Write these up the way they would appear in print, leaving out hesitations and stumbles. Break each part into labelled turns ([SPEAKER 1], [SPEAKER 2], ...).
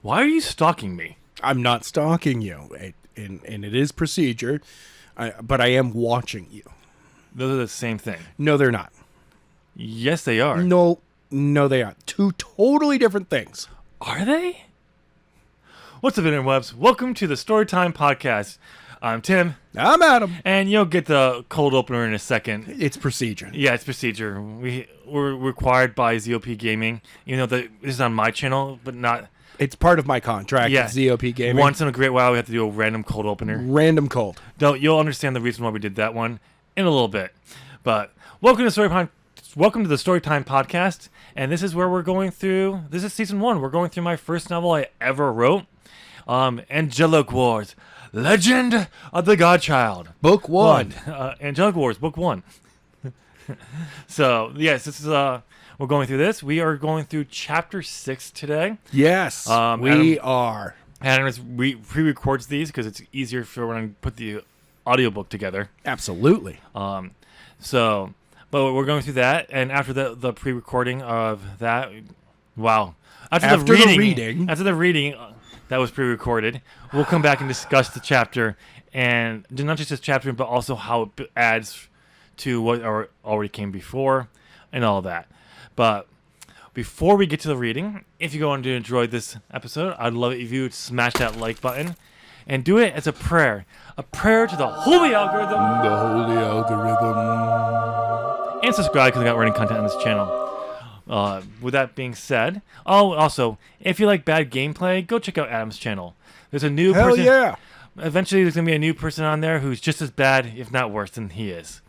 [SPEAKER 1] Why are you stalking me?
[SPEAKER 2] I'm not stalking you, and it is procedure, but I am watching you.
[SPEAKER 1] Those are the same thing.
[SPEAKER 2] No, they're not.
[SPEAKER 1] Yes, they are.
[SPEAKER 2] No, they aren't. Two totally different things.
[SPEAKER 1] Are they? What's up, interwebs? Welcome to the Storytime Podcast. I'm Tim.
[SPEAKER 2] I'm Adam.
[SPEAKER 1] And you'll get the cold opener in a second.
[SPEAKER 2] It's procedure.
[SPEAKER 1] Yeah, it's procedure. We're required by ZOP Gaming. You know, this is on my channel, but not...
[SPEAKER 2] It's part of my contract
[SPEAKER 1] Yeah.
[SPEAKER 2] with ZOP Gaming.
[SPEAKER 1] Once in a great while, we have to do a random cold opener.
[SPEAKER 2] Random cold.
[SPEAKER 1] You'll understand the reason why we did that one in a little bit. But welcome to the Storytime Podcast. And this is where we're going through... This is Season 1. We're going through my first novel I ever wrote. Angelic Wars. Legend of the Godchild.
[SPEAKER 2] Book 1.
[SPEAKER 1] Angelic Wars, Book 1. So, yes, this is... we're going through this. We are going through Chapter 6 today.
[SPEAKER 2] Yes, we are.
[SPEAKER 1] Adam pre-records these because it's easier for when I put the audiobook together.
[SPEAKER 2] Absolutely.
[SPEAKER 1] But we're going through that, and after the pre-recording of that, wow. After the reading that was pre-recorded, we'll come back and discuss the chapter, and not just this chapter, but also how it adds to what already came before, and all that. But before we get to the reading, if you go on to enjoy this episode, I'd love it if you would smash that like button and do it as a prayer to the holy algorithm.
[SPEAKER 2] The holy algorithm.
[SPEAKER 1] And subscribe because I got writing content on this channel. With that being said, also, if you like bad gameplay, go check out Adam's channel. There's a new person.
[SPEAKER 2] Hell yeah.
[SPEAKER 1] Eventually, there's going to be a new person on there who's just as bad, if not worse, than he is.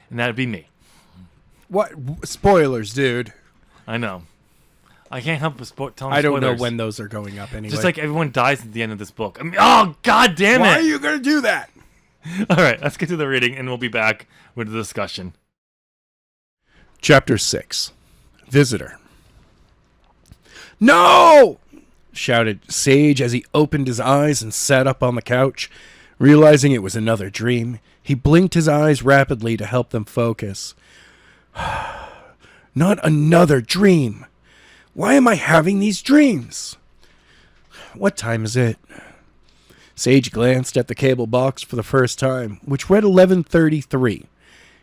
[SPEAKER 1] And that'd be me.
[SPEAKER 2] What? Spoilers, dude.
[SPEAKER 1] I know. I can't help but telling spoilers.
[SPEAKER 2] I don't know when those are going up anyway.
[SPEAKER 1] Just like everyone dies at the end of this book. I mean, oh, god damn it!
[SPEAKER 2] Why are you going to do that?
[SPEAKER 1] All right, let's get to the reading, and we'll be back with the discussion.
[SPEAKER 2] Chapter 6. Visitor. No! Shouted Sage as he opened his eyes and sat up on the couch. Realizing it was another dream, he blinked his eyes rapidly to help them focus. Not another dream. Why am I having these dreams? What time is it? Sage glanced at the cable box for the first time, which read 11:33.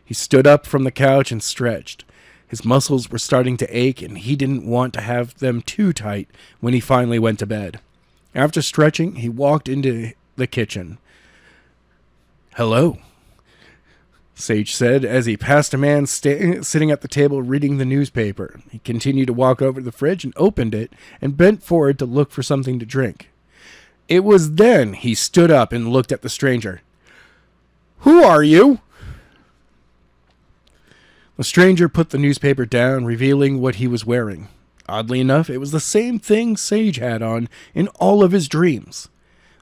[SPEAKER 2] He stood up from the couch and stretched. His muscles were starting to ache, and he didn't want to have them too tight when he finally went to bed. After stretching, he walked into the kitchen. Hello, Sage said as he passed a man sitting at the table reading the newspaper. He continued to walk over to the fridge and opened it and bent forward to look for something to drink. It was then he stood up and looked at the stranger. Who are you? The stranger put the newspaper down, revealing what he was wearing. Oddly enough, it was the same thing Sage had on in all of his dreams.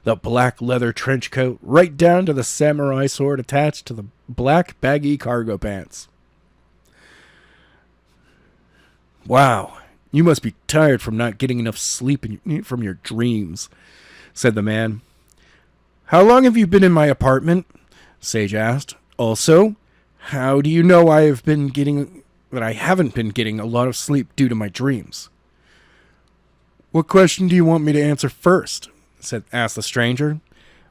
[SPEAKER 2] The black leather trench coat, right down to the samurai sword attached to the black baggy cargo pants. Wow, you must be tired from not getting enough sleep from your dreams, said the man. How long have you been in my apartment? Sage asked. Also, how do you know I haven't been getting a lot of sleep due to my dreams? What question do you want me to answer first? Asked the stranger.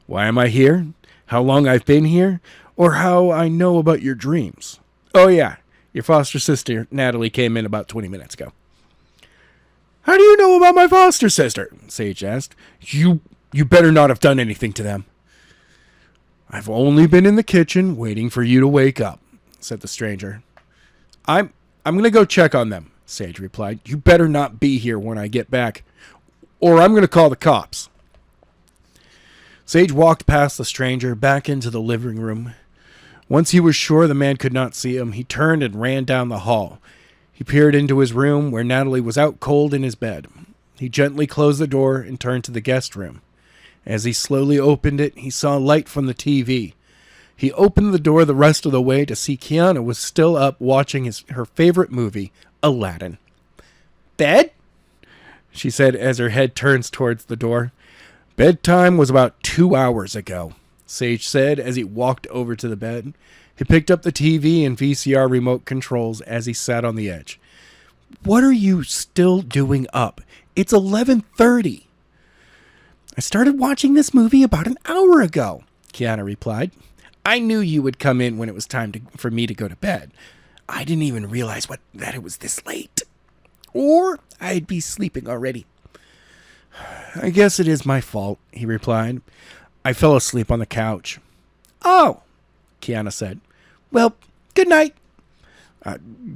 [SPEAKER 2] Why am I here? How long I've been here? Or how I know about your dreams? Oh yeah, your foster sister, Natalie, came in about 20 minutes ago. How do you know about my foster sister? Sage asked. You better not have done anything to them. I've only been in the kitchen waiting for you to wake up, said the stranger. I'm going to go check on them, Sage replied. You better not be here when I get back, or I'm going to call the cops. Sage walked past the stranger back into the living room. Once he was sure the man could not see him, he turned and ran down the hall. He peered into his room where Natalie was out cold in his bed. He gently closed the door and turned to the guest room. As he slowly opened it, he saw light from the TV. He opened the door the rest of the way to see Kiana was still up watching her favorite movie, Aladdin. Bed? She said as her head turns towards the door. Bedtime was about 2 hours ago, Sage said as he walked over to the bed. He picked up the TV and VCR remote controls as he sat on the edge. What are you still doing up? It's 11:30. I started watching this movie about an hour ago, Kiana replied. I knew you would come in when it was time for me to go to bed. I didn't even realize that it was this late. Or I'd be sleeping already. I guess it is my fault, he replied. I fell asleep on the couch. Oh, Kiana said. Well, good night.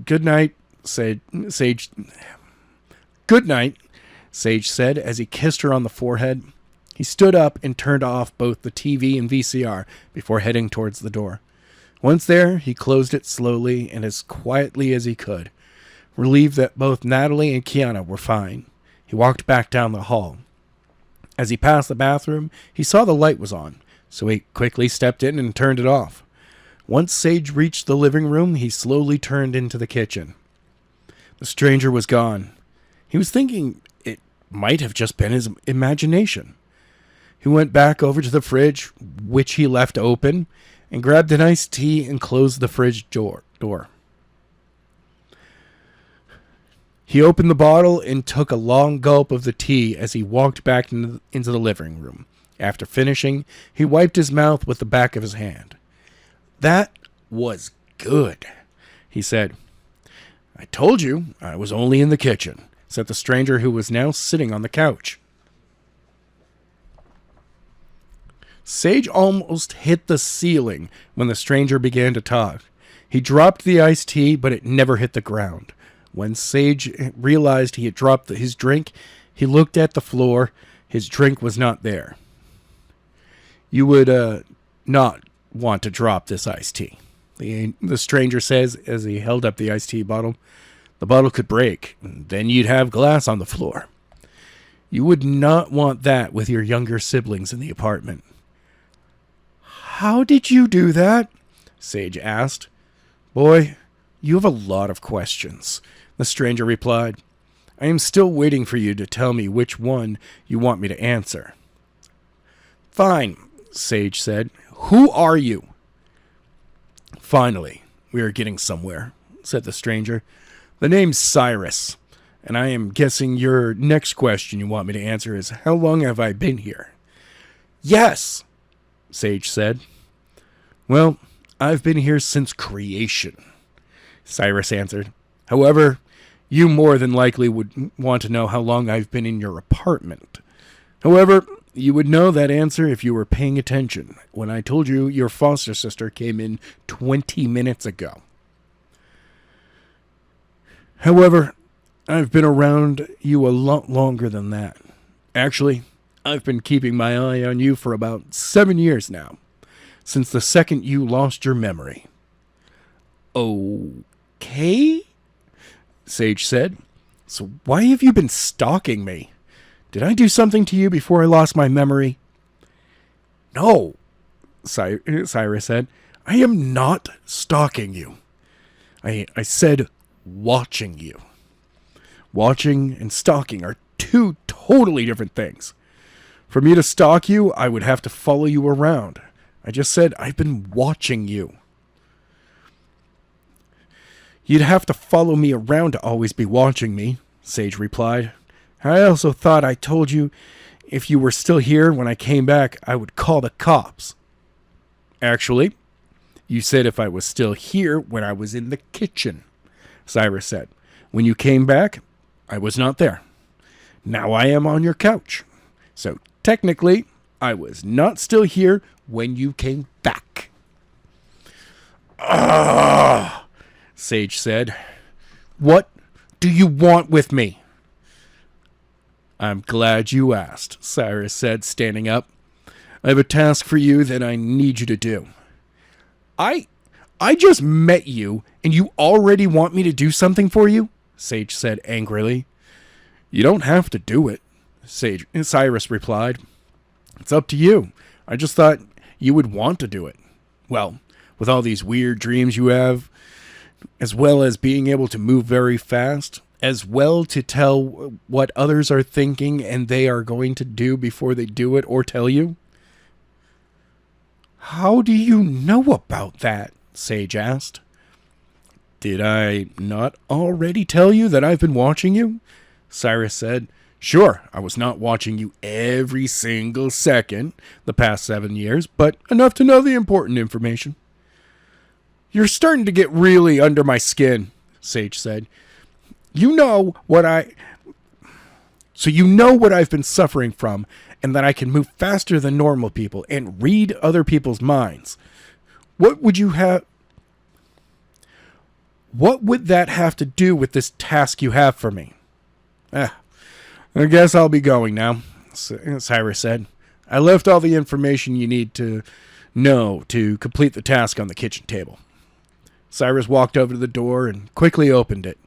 [SPEAKER 2] Good night, Sage. Good night, Sage said as he kissed her on the forehead. He stood up and turned off both the TV and VCR before heading towards the door. Once there, he closed it slowly and as quietly as he could, relieved that both Natalie and Kiana were fine. He walked back down the hall. As he passed the bathroom, he saw the light was on, so he quickly stepped in and turned it off. Once Sage reached the living room, he slowly turned into the kitchen. The stranger was gone. He was thinking it might have just been his imagination. He went back over to the fridge, which he left open, and grabbed an iced tea and closed the fridge door. He opened the bottle and took a long gulp of the tea as he walked back into the living room. After finishing, he wiped his mouth with the back of his hand. That was good, he said. I told you I was only in the kitchen, said the stranger who was now sitting on the couch. Sage almost hit the ceiling when the stranger began to talk. He dropped the iced tea, but it never hit the ground. When Sage realized he had dropped his drink, he looked at the floor. His drink was not there. You would not want to drop this iced tea, the stranger says as he held up the iced tea bottle. The bottle could break, and then you'd have glass on the floor. You would not want that with your younger siblings in the apartment. How did you do that? Sage asked. Boy, you have a lot of questions, the stranger replied. I am still waiting for you to tell me which one you want me to answer. Fine, Sage said. Who are you? Finally, we are getting somewhere, said the stranger. The name's Cyrus, and I am guessing your next question you want me to answer is, how long have I been here? Yes, Sage said. Well, I've been here since creation, Cyrus answered. However, you more than likely would want to know how long I've been in your apartment. However, you would know that answer if you were paying attention when I told you your foster sister came in 20 minutes ago. However, I've been around you a lot longer than that. Actually, I've been keeping my eye on you for about 7 years now, since the second you lost your memory. Okay, Sage said. So why have you been stalking me? Did I do something to you before I lost my memory? No, Cyrus said. I am not stalking you. I said watching you. Watching and stalking are two totally different things. For me to stalk you, I would have to follow you around. I just said I've been watching you. You'd have to follow me around to always be watching me, Sage replied. I also thought I told you if you were still here when I came back, I would call the cops. Actually, you said if I was still here when I was in the kitchen, Cyrus said. When you came back, I was not there. Now I am on your couch. So technically, I was not still here when you came back. Ah, Sage said. What do you want with me? I'm glad you asked, Cyrus said, standing up. I have a task for you that I need you to do. I just met you, and you already want me to do something for you? Sage said angrily. You don't have to do it, Cyrus replied. It's up to you. I just thought you would want to do it. Well, with all these weird dreams you have, as well as being able to move very fast, as well to tell what others are thinking and they are going to do before they do it or tell you. How do you know about that? Sage asked. Did I not already tell you that I've been watching you? Cyrus said. Sure, I was not watching you every single second the past 7 years, but enough to know the important information. You're starting to get really under my skin, Sage said. You know what I've been suffering from, and that I can move faster than normal people and read other people's minds. What would that have to do with this task you have for me? I guess I'll be going now, Cyrus said. I left all the information you need to know to complete the task on the kitchen table. Cyrus walked over to the door and quickly opened it.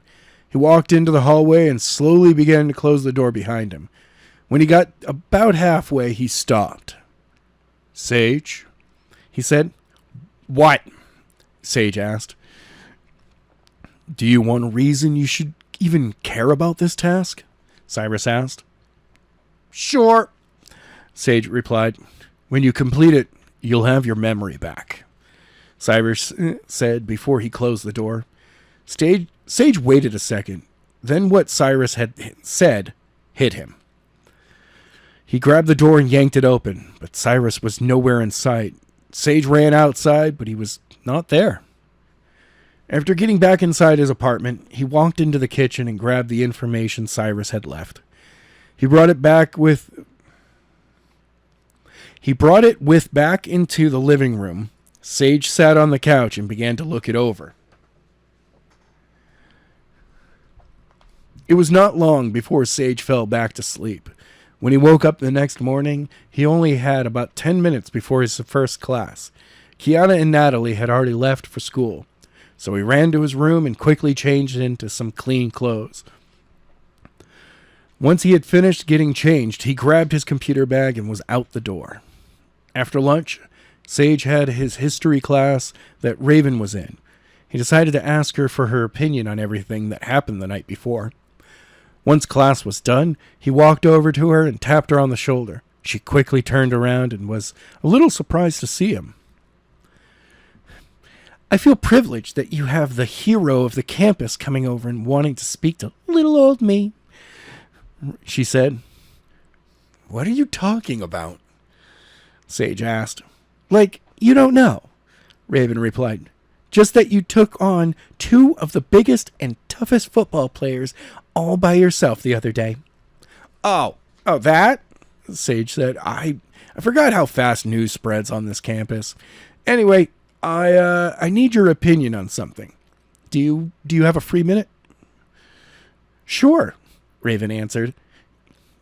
[SPEAKER 2] He walked into the hallway and slowly began to close the door behind him. When he got about halfway, he stopped. Sage, he said. What? Sage asked. Do you want a reason you should even care about this task? Cyrus asked. Sure, Sage replied. When you complete it, you'll have your memory back, Cyrus said before he closed the door. Sage waited a second. Then what Cyrus had said hit him. He grabbed the door and yanked it open, but Cyrus was nowhere in sight. Sage ran outside, but he was not there. After getting back inside his apartment, he walked into the kitchen and grabbed the information Cyrus had left. He brought it back into the living room. Sage sat on the couch and began to look it over. It was not long before Sage fell back to sleep. When he woke up the next morning, he only had about 10 minutes before his first class. Kiana and Natalie had already left for school, so he ran to his room and quickly changed into some clean clothes. Once he had finished getting changed, he grabbed his computer bag and was out the door. After lunch, Sage had his history class that Raven was in. He decided to ask her for her opinion on everything that happened the night before. Once class was done, he walked over to her and tapped her on the shoulder. She quickly turned around and was a little surprised to see him. I feel privileged that you have the hero of the campus coming over and wanting to speak to little old me, she said. What are you talking about? Sage asked. Like, you don't know, Raven replied. Just that you took on two of the biggest and toughest football players all by yourself the other day. Oh, that? Sage said. I forgot how fast news spreads on this campus. Anyway, I need your opinion on something. Do you have a free minute? Sure, Raven answered.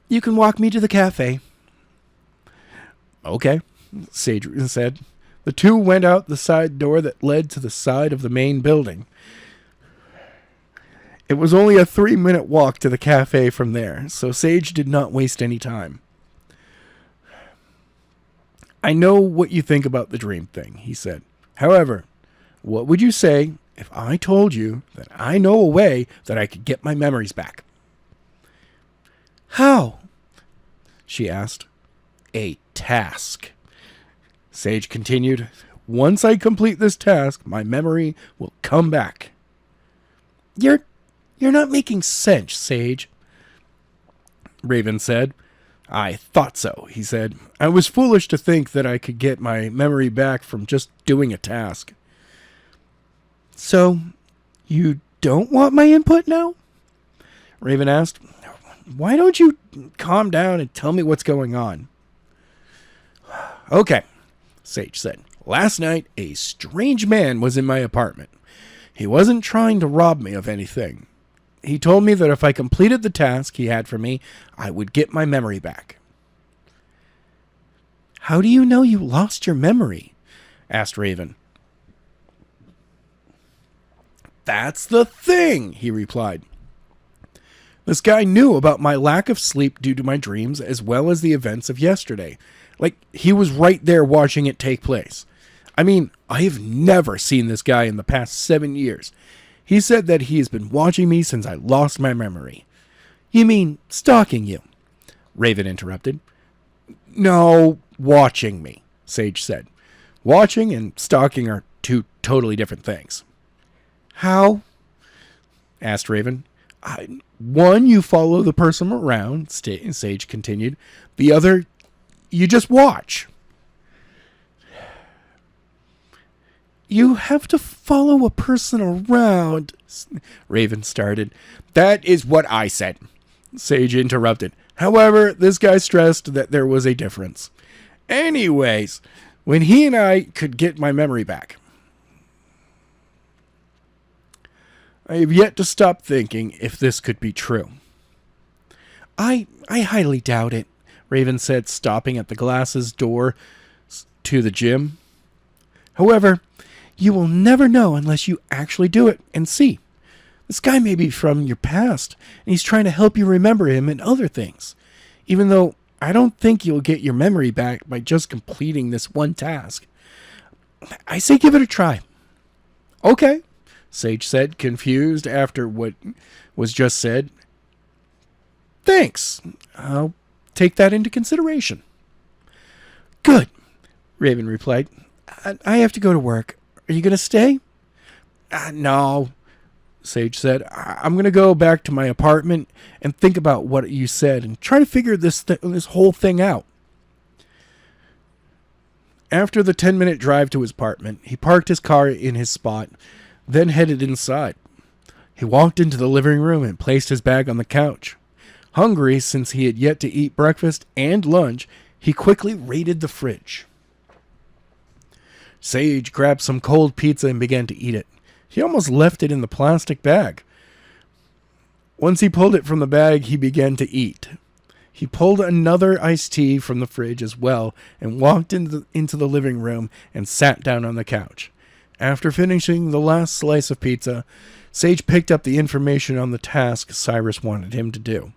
[SPEAKER 2] You can walk me to the cafe. Okay, Sage said. The two went out the side door that led to the side of the main building. It was only a 3-minute walk to the cafe from there, so Sage did not waste any time. I know what you think about the dream thing, he said. However, what would you say if I told you that I know a way that I could get my memories back? How? She asked. A task. Sage continued. Once I complete this task, my memory will come back. You're not making sense, Sage, Raven said. I thought so, he said. I was foolish to think that I could get my memory back from just doing a task. So, you don't want my input now? Raven asked. Why don't you calm down and tell me what's going on? Okay, Sage said. Last night, a strange man was in my apartment. He wasn't trying to rob me of anything. He told me that if I completed the task he had for me, I would get my memory back. How do you know you lost your memory? Asked Raven. That's the thing, he replied. This guy knew about my lack of sleep due to my dreams as well as the events of yesterday. Like, he was right there watching it take place. I mean, I have never seen this guy in the past 7 years. He said that he has been watching me since I lost my memory. You mean stalking you? Raven interrupted. No, watching me, Sage said. Watching and stalking are two totally different things. How? Asked Raven. One, you follow the person around, Sage continued. The other, you just watch. You have to follow a person around, Raven started. That is what I said, Sage interrupted. However, this guy stressed that there was a difference. Anyways, when he and I could get my memory back. I have yet to stop thinking if this could be true. I highly doubt it, Raven said, stopping at the glasses door to the gym. However, you will never know unless you actually do it and see. This guy may be from your past, and he's trying to help you remember him and other things. Even though I don't think you'll get your memory back by just completing this one task. I say give it a try. Okay, Sage said, confused after what was just said. Thanks. I'll take that into consideration. Good, Raven replied. I have to go to work. Are you going to stay? No, Sage said. I'm going to go back to my apartment and think about what you said and try to figure this whole thing out. After the 10-minute drive to his apartment, he parked his car in his spot, then headed inside. He walked into the living room and placed his bag on the couch. Hungry since he had yet to eat breakfast and lunch, he quickly raided the fridge. Sage grabbed some cold pizza and began to eat it. He almost left it in the plastic bag. Once he pulled it from the bag, he began to eat. He pulled another iced tea from the fridge as well and walked into the living room and sat down on the couch. After finishing the last slice of pizza, Sage picked up the information on the task Cyrus wanted him to do.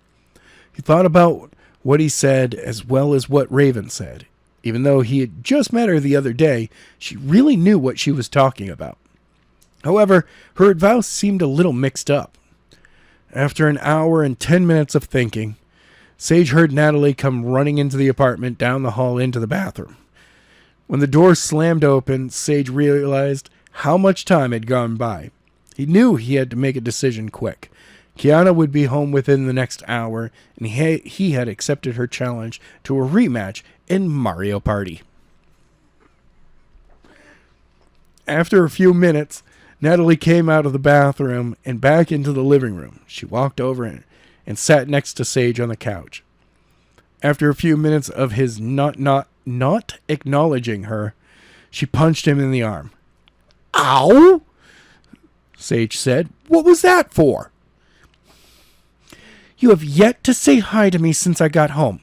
[SPEAKER 2] He thought about what he said as well as what Raven said. Even though he had just met her the other day, she really knew what she was talking about. However, her advice seemed a little mixed up. After an hour and 10 minutes of thinking, Sage heard Natalie come running into the apartment down the hall into the bathroom. When the door slammed open, Sage realized how much time had gone by. He knew he had to make a decision quick. Kiana would be home within the next hour, and he had accepted her challenge to a rematch in Mario Party. After a few minutes, Natalie came out of the bathroom and back into the living room. She walked over and sat next to Sage on the couch. After a few minutes of his not acknowledging her, she punched him in the arm. Ow! Sage said. What was that for? You have yet to say hi to me since I got home,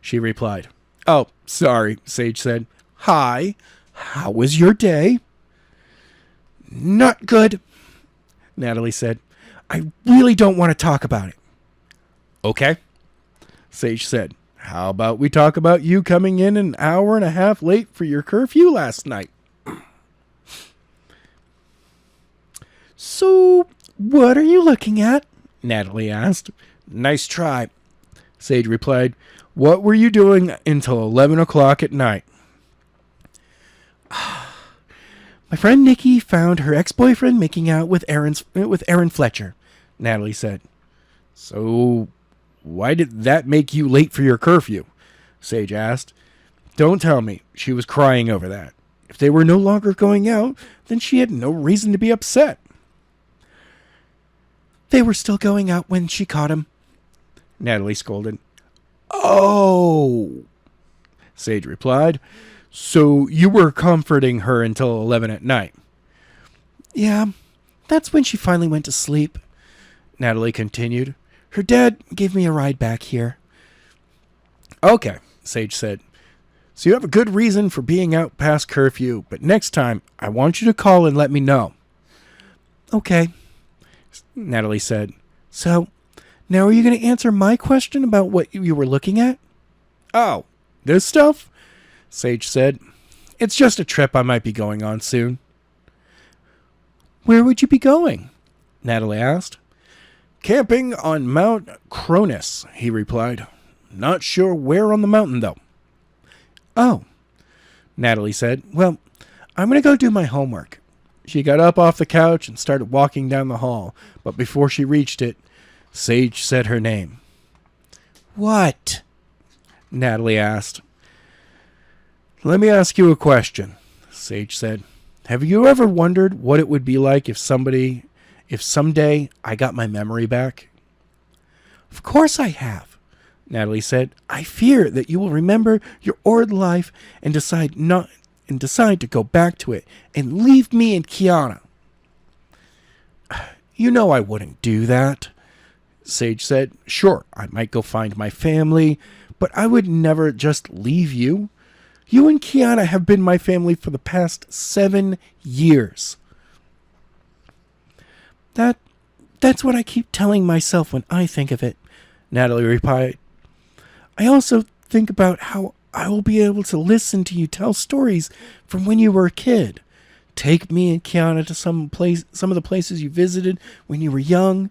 [SPEAKER 2] she replied. Oh, sorry, Sage said. Hi, how was your day? Not good, Natalie said. I really don't want to talk about it. Okay, Sage said. How about we talk about you coming in an hour and a half late for your curfew last night? So, what are you looking at? Natalie asked. Nice try, Sage replied. What were you doing until 11 o'clock at night? My friend Nikki found her ex-boyfriend making out with Aaron Fletcher, Natalie said. So, why did that make you late for your curfew? Sage asked. Don't tell me she was crying over that. If they were no longer going out, then she had no reason to be upset. They were still going out when she caught him, Natalie scolded. Oh, Sage replied. So you were comforting her until 11 at night? Yeah, that's when she finally went to sleep, Natalie continued. Her dad gave me a ride back here. Okay, Sage said. So you have a good reason for being out past curfew, but next time I want you to call and let me know. Okay, Natalie said. So, now are you going to answer my question about what you were looking at? Oh, this stuff? Sage said. It's just a trip I might be going on soon. Where would you be going? Natalie asked. Camping on Mount Cronus, he replied. Not sure where on the mountain, though. Oh, Natalie said. Well, I'm going to go do my homework. She got up off the couch and started walking down the hall, but before she reached it, Sage said her name. "What?" Natalie asked. "Let me ask you a question," Sage said. "Have you ever wondered what it would be like if someday I got my memory back?" "Of course I have," Natalie said. "I fear that you will remember your old life and decide to go back to it and leave me and Kiana." "You know I wouldn't do that," Sage said. "Sure, I might go find my family, but I would never just leave you. You and Kiana have been my family for the past 7 years." That's what I keep telling myself when I think of it," Natalie replied. "I also think about how I will be able to listen to you tell stories from when you were a kid. Take me and Kiana to some of the places you visited when you were young.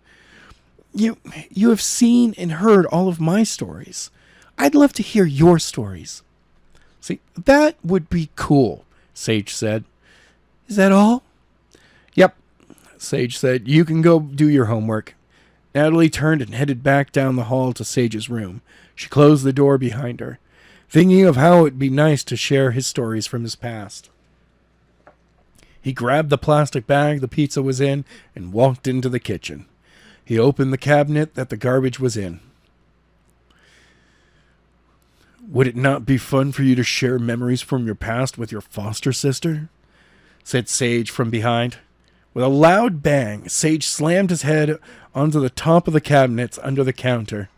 [SPEAKER 2] You have seen and heard all of my stories. I'd love to hear your stories." "See, that would be cool," Sage said. "Is that all?" "Yep," Sage said. "You can go do your homework." Natalie turned and headed back down the hall to Sage's room. She closed the door behind her, thinking of how it'd be nice to share his stories from his past. He grabbed the plastic bag the pizza was in and walked into the kitchen. He opened the cabinet that the garbage was in. "Would it not be fun for you to share memories from your past with your foster sister?" said Sage from behind. With a loud bang, Sage slammed his head onto the top of the cabinets under the counter.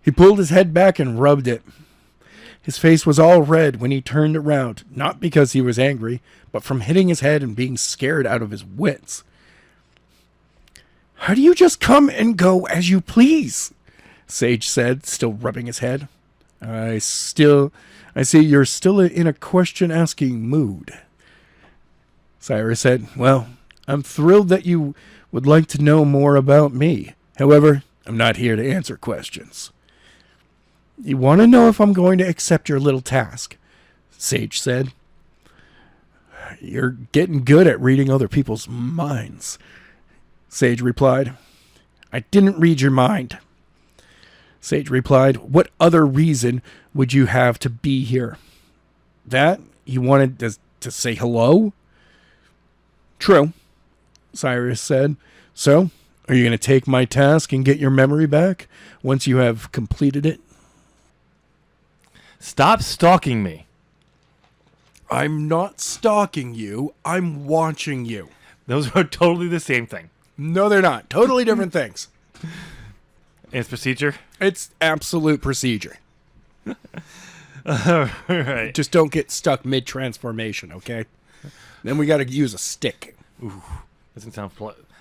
[SPEAKER 2] He pulled his head back and rubbed it. His face was all red when he turned around, not because he was angry, but from hitting his head and being scared out of his wits. "How do you just come and go as you please?" Sage said, still rubbing his head. I see you're still in a question-asking mood," Cyrus said. "Well, I'm thrilled that you would like to know more about me. However, I'm not here to answer questions." "You want to know if I'm going to accept your little task?" Sage said. "You're getting good at reading other people's minds," Sage replied. "I didn't read your mind." Sage replied, "What other reason would you have to be here?" "That? You wanted to say hello?" "True," Cyrus said. "So, are you going to take my task and get your memory back once you have completed it?"
[SPEAKER 1] Stop stalking me.
[SPEAKER 2] "I'm not stalking you. I'm watching you."
[SPEAKER 1] Those are totally the same thing.
[SPEAKER 2] No, they're not. Totally different things.
[SPEAKER 1] It's procedure?
[SPEAKER 2] It's absolute procedure.
[SPEAKER 1] Right.
[SPEAKER 2] Just don't get stuck mid-transformation, okay? Then we got to use a stick.
[SPEAKER 1] Ooh, doesn't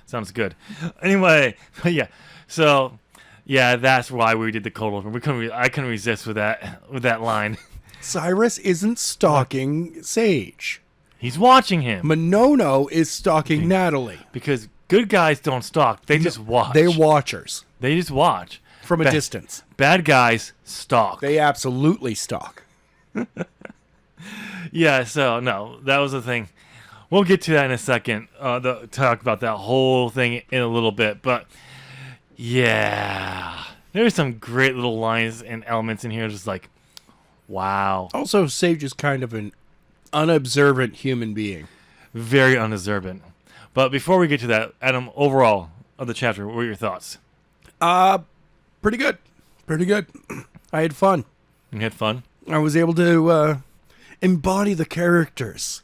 [SPEAKER 1] sounds good. Anyway, yeah. So, yeah, that's why we did the cold open. I couldn't resist with that line.
[SPEAKER 2] Cyrus isn't stalking Sage.
[SPEAKER 1] He's watching him.
[SPEAKER 2] Monono is stalking Natalie.
[SPEAKER 1] Because good guys don't stalk. They just watch.
[SPEAKER 2] They're watchers.
[SPEAKER 1] They just watch.
[SPEAKER 2] From a distance.
[SPEAKER 1] Bad guys stalk.
[SPEAKER 2] They absolutely stalk.
[SPEAKER 1] Yeah, so, no, that was the thing. We'll get to that in a second. Talk about that whole thing in a little bit. But, yeah. There's some great little lines and elements in here. Just like, wow.
[SPEAKER 2] Also, Sage is kind of an unobservant human being.
[SPEAKER 1] Very unobservant. But before we get to that, Adam, overall of the chapter, what were your thoughts?
[SPEAKER 2] Pretty good. Pretty good. I had fun.
[SPEAKER 1] You had fun?
[SPEAKER 2] I was able to embody the characters.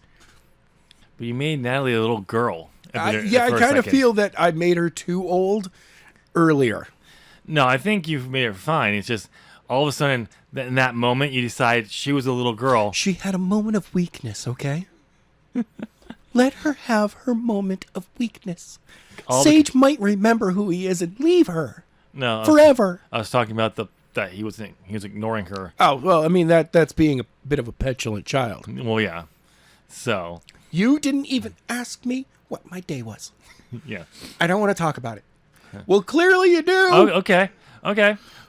[SPEAKER 1] But you made Natalie a little girl.
[SPEAKER 2] I kind of feel that I made her too old earlier.
[SPEAKER 1] No, I think you've made her fine. It's just all of a sudden, in that moment, you decide she was a little girl.
[SPEAKER 2] She had a moment of weakness, okay? Let her have her moment of weakness. Sage might remember who he is and leave her.
[SPEAKER 1] No,
[SPEAKER 2] forever.
[SPEAKER 1] I was talking about that he was ignoring her.
[SPEAKER 2] Oh, well, I mean that's being a bit of a petulant child.
[SPEAKER 1] Well, yeah. So
[SPEAKER 2] you didn't even ask me what my day was.
[SPEAKER 1] Yeah.
[SPEAKER 2] I don't want to talk about it. Well, clearly you do.
[SPEAKER 1] Oh, okay.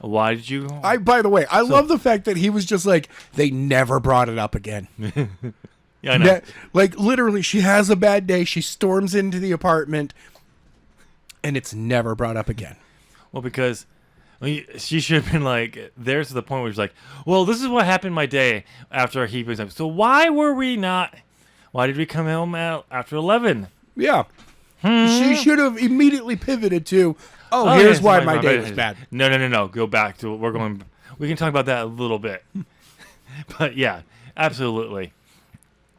[SPEAKER 1] Why did you?
[SPEAKER 2] By the way, I love the fact that he was just like, they never brought it up again.
[SPEAKER 1] Yeah, I know.
[SPEAKER 2] Like, literally, she has a bad day. She storms into the apartment, and it's never brought up again.
[SPEAKER 1] Well, because she should have been like, there's the point where she's like, well, this is what happened my day after he was up. So why did we come home after 11?
[SPEAKER 2] Yeah. She should have immediately pivoted to, here's why my day was bad.
[SPEAKER 1] No. Go back to it. We can talk about that a little bit. But yeah, absolutely.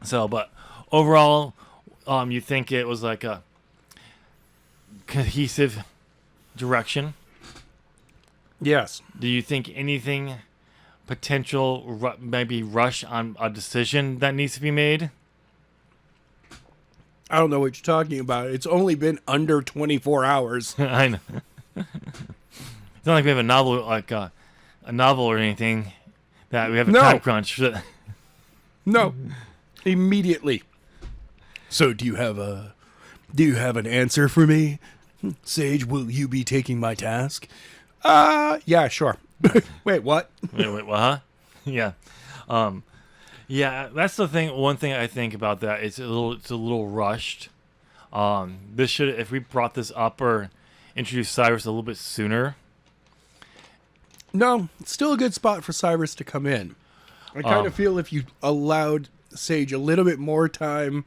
[SPEAKER 1] So, but overall, you think it was like a cohesive direction?
[SPEAKER 2] Yes.
[SPEAKER 1] Do you think anything potential maybe rush on a decision that needs to be made?
[SPEAKER 2] I don't know what you're talking about. It's only been under 24 hours.
[SPEAKER 1] I know. It's not like we have a novel, like a novel or anything that we have a time crunch.
[SPEAKER 2] No. Immediately. So do you have an answer for me? Sage, will you be taking my task? Yeah, sure. Wait, what?
[SPEAKER 1] Wait, what, huh? Yeah. Yeah, that's the thing. One thing I think about that, it's a little rushed. This should, if we brought this up or introduced Cyrus a little bit sooner.
[SPEAKER 2] No, it's still a good spot for Cyrus to come in. I kind of feel if you allowed Sage a little bit more time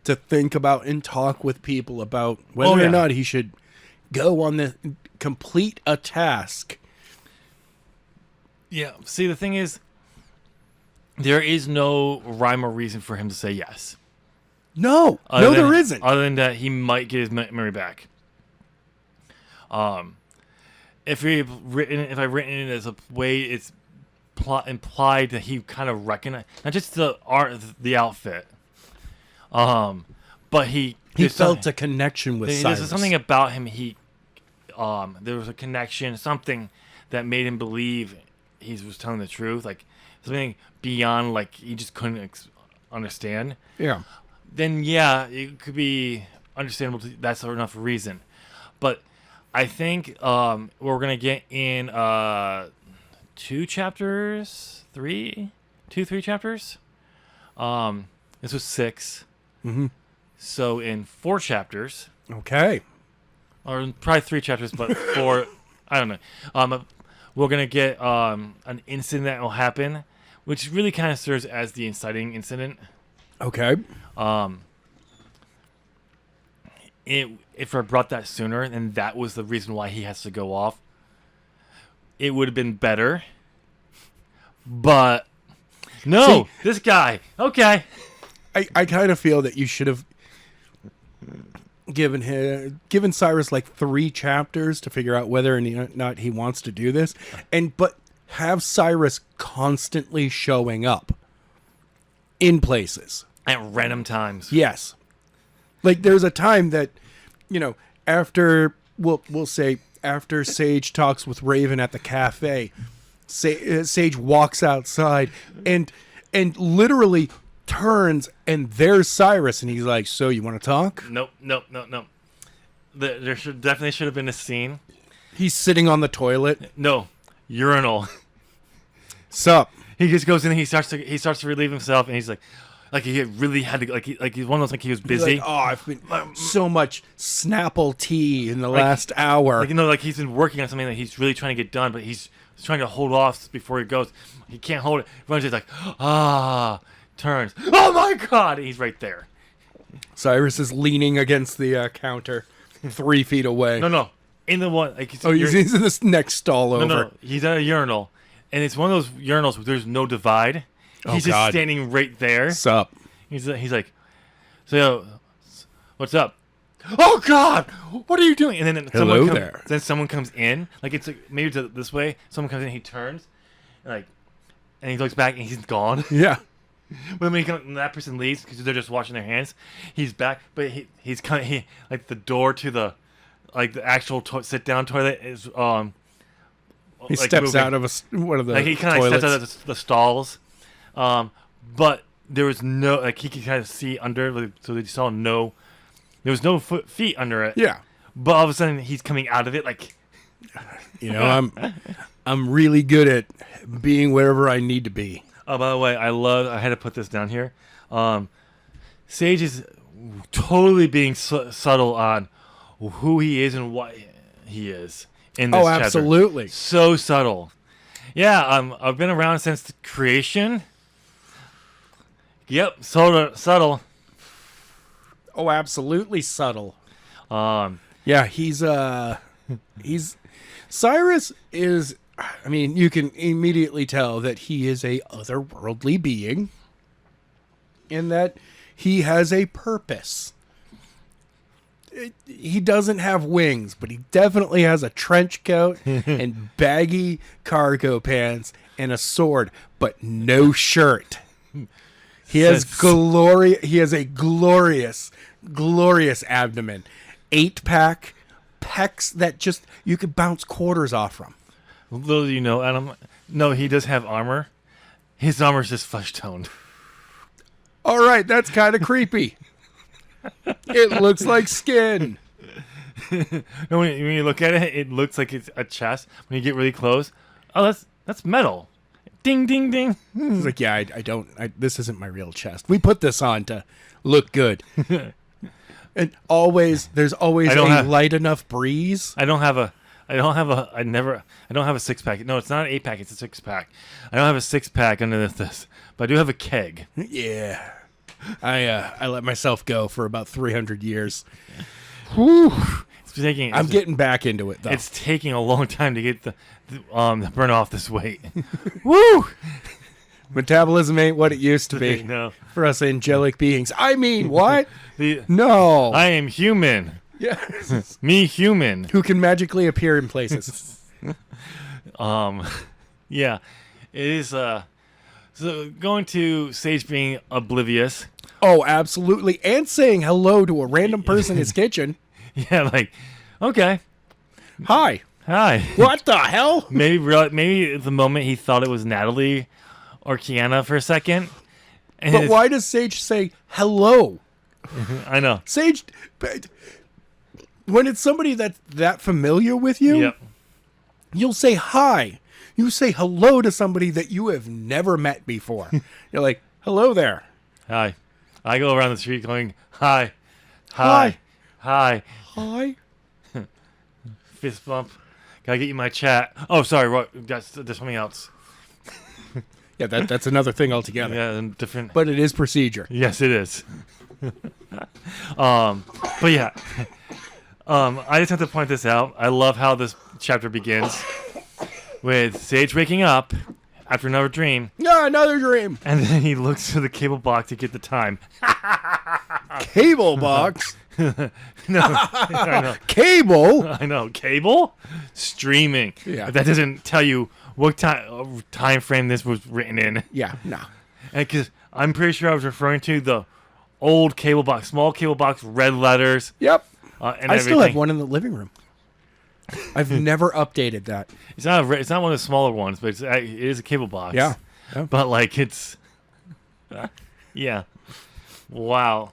[SPEAKER 2] to think about and talk with people about whether or not he should go on the complete a task.
[SPEAKER 1] Yeah. See, the thing is, there is no rhyme or reason for him to say yes.
[SPEAKER 2] No, there isn't.
[SPEAKER 1] Other than that, he might get his memory back. If I've written it as a way, it's implied that he kind of recognized not just the art, the outfit, but he
[SPEAKER 2] felt a connection with Cyrus.
[SPEAKER 1] There's something about him. There was a connection, something that made him believe he was telling the truth, like something beyond like he just couldn't understand.
[SPEAKER 2] Yeah.
[SPEAKER 1] Then it could be understandable. That's enough reason, but I think we're gonna get in 3 chapters. This was 6.
[SPEAKER 2] Mm-hmm.
[SPEAKER 1] So in 4 chapters.
[SPEAKER 2] Okay.
[SPEAKER 1] Or probably 3 chapters, but 4. I don't know. We're gonna get an incident that will happen, which really kind of serves as the inciting incident.
[SPEAKER 2] Okay.
[SPEAKER 1] If I brought that sooner, and that was the reason why he has to go off, it would have been better. But no, see, this guy. Okay.
[SPEAKER 2] I kind of feel that you should have given Cyrus like 3 chapters to figure out whether or not he wants to do this, but have Cyrus constantly showing up in places
[SPEAKER 1] at random times.
[SPEAKER 2] Yes. Like there's a time that, after we'll say after Sage talks with Raven at the cafe, Sage walks outside and literally turns, and there's Cyrus, and he's like, "So you want to talk?"
[SPEAKER 1] Nope. There definitely should have been a scene.
[SPEAKER 2] He's sitting on the toilet.
[SPEAKER 1] No, urinal.
[SPEAKER 2] Sup?
[SPEAKER 1] He just goes in and he starts to relieve himself, and he's like he really had to he's one of those he was busy.
[SPEAKER 2] Like, I've been so much Snapple tea in the last hour.
[SPEAKER 1] He's been working on something that he's really trying to get done, but he's trying to hold off before he goes. He can't hold it. Runs, he's like, turns. Oh my God! And he's right there.
[SPEAKER 2] Cyrus is leaning against the counter, 3 feet away.
[SPEAKER 1] No. In the one.
[SPEAKER 2] He's in this next stall over.
[SPEAKER 1] No. He's at a urinal, and it's one of those urinals where there's no divide. He's just standing right there.
[SPEAKER 2] Sup?
[SPEAKER 1] He's like, so, what's up? Oh God! What are you doing? And then someone comes in. Like it's like maybe it's this way. Someone comes in. He turns, and he looks back, and he's gone.
[SPEAKER 2] Yeah.
[SPEAKER 1] When that person leaves because they're just washing their hands, he's back. But he's like the door to the actual sit down toilet is
[SPEAKER 2] He steps out of one of the
[SPEAKER 1] he kind of steps out of the stalls. But there was no he could kind of see under, so they saw there was no feet under it.
[SPEAKER 2] Yeah.
[SPEAKER 1] But all of a sudden he's coming out of it
[SPEAKER 2] I'm really good at being wherever I need to be.
[SPEAKER 1] Oh, by the way, I had to put this down here. Sage is totally being subtle on who he is and what he is in this chapter.
[SPEAKER 2] Absolutely.
[SPEAKER 1] So subtle. Yeah, I've been around since the creation. Yep, subtle.
[SPEAKER 2] Oh, absolutely subtle. Yeah, he's Cyrus is, I mean, you can immediately tell that he is a otherworldly being in that he has a purpose. He doesn't have wings, but he definitely has a trench coat and baggy cargo pants and a sword, but no shirt. He has a glorious abdomen. 8-pack pecs that just you could bounce quarters off from.
[SPEAKER 1] Little do you know, Adam. No, he does have armor. His armor's just flesh toned.
[SPEAKER 2] All right, that's kind of creepy. It looks like skin.
[SPEAKER 1] When you look at it, it looks like it's a chest. When you get really close, oh, that's metal. Ding, ding, ding.
[SPEAKER 2] It's like, yeah, this isn't my real chest. We put this on to look good. And there's always light enough breeze.
[SPEAKER 1] I don't have a 6-pack. No, it's not an 8-pack. It's a 6-pack. I don't have a 6-pack under this, but I do have a keg.
[SPEAKER 2] Yeah, I let myself go for about 300 years. Whew. I'm getting back into it though.
[SPEAKER 1] It's taking a long time to get the burn off this weight. Woo!
[SPEAKER 2] Metabolism ain't what it used to be.
[SPEAKER 1] No.
[SPEAKER 2] For us angelic beings. I mean, what? No.
[SPEAKER 1] I am human.
[SPEAKER 2] Yes.
[SPEAKER 1] Me human.
[SPEAKER 2] Who can magically appear in places.
[SPEAKER 1] Yeah. It is so going to Sage being oblivious.
[SPEAKER 2] Oh, absolutely. And saying hello to a random person in his kitchen.
[SPEAKER 1] Yeah, like, okay.
[SPEAKER 2] Hi. What the hell?
[SPEAKER 1] Maybe at the moment he thought it was Natalie or Kiana for a second.
[SPEAKER 2] But why does Sage say hello?
[SPEAKER 1] I know.
[SPEAKER 2] Sage, when it's somebody that's that familiar with you,
[SPEAKER 1] yep.
[SPEAKER 2] You'll say hi. You say hello to somebody that you have never met before. You're like, hello there.
[SPEAKER 1] Hi. I go around the street going, hi. Fist bump. Gotta get you my chat. Oh, sorry. There's something else.
[SPEAKER 2] Yeah, that's another thing altogether.
[SPEAKER 1] Yeah, different.
[SPEAKER 2] But it is procedure.
[SPEAKER 1] Yes, it is. But yeah, I just have to point this out. I love how this chapter begins with Sage waking up after another dream.
[SPEAKER 2] No, another dream.
[SPEAKER 1] And then he looks to the cable box to get the time.
[SPEAKER 2] Cable box?
[SPEAKER 1] No, I know.
[SPEAKER 2] Cable?
[SPEAKER 1] I know. Cable? Streaming.
[SPEAKER 2] Yeah.
[SPEAKER 1] That doesn't tell you what time frame this was written in.
[SPEAKER 2] Yeah, no.
[SPEAKER 1] Because I'm pretty sure I was referring to the old cable box, small cable box, red letters.
[SPEAKER 2] Yep.
[SPEAKER 1] And
[SPEAKER 2] I still have one in the living room. I've never updated that.
[SPEAKER 1] It's not one of the smaller ones, but it is a cable box.
[SPEAKER 2] Yeah.
[SPEAKER 1] But like it's, yeah, wow.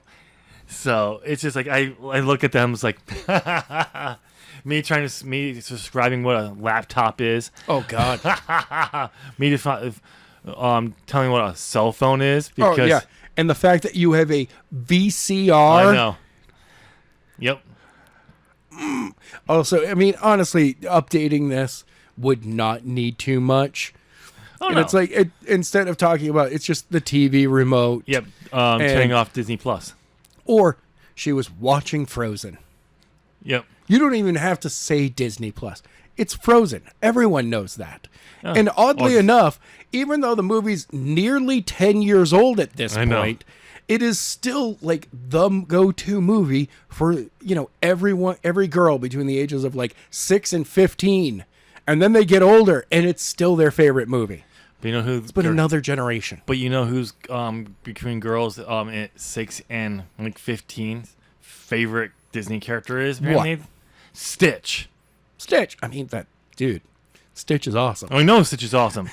[SPEAKER 1] So it's just like I look at them, it's like me describing what a laptop is.
[SPEAKER 2] Oh God.
[SPEAKER 1] Me telling what a cell phone is. Because,
[SPEAKER 2] oh yeah, and the fact that you have a VCR.
[SPEAKER 1] I know. Yep.
[SPEAKER 2] Also, I mean, honestly, updating this would not need too much.
[SPEAKER 1] Oh,
[SPEAKER 2] and
[SPEAKER 1] no.
[SPEAKER 2] It's like instead of talking about it's just the TV remote.
[SPEAKER 1] Yep. Turning off Disney Plus.
[SPEAKER 2] Or she was watching Frozen.
[SPEAKER 1] Yep.
[SPEAKER 2] You don't even have to say Disney Plus. It's Frozen. Everyone knows that. Oh, and oddly enough, even though the movie's nearly 10 years old at this point, it is still like the go-to movie for, every girl between the ages of like 6 and 15. And then they get older and it's still their favorite movie.
[SPEAKER 1] But you know who?
[SPEAKER 2] It's been another generation.
[SPEAKER 1] But you know who's between girls at 6 and like 15 favorite Disney character is?
[SPEAKER 2] What?
[SPEAKER 1] Stitch.
[SPEAKER 2] Stitch. I mean, dude, Stitch is awesome.
[SPEAKER 1] I know Stitch is awesome.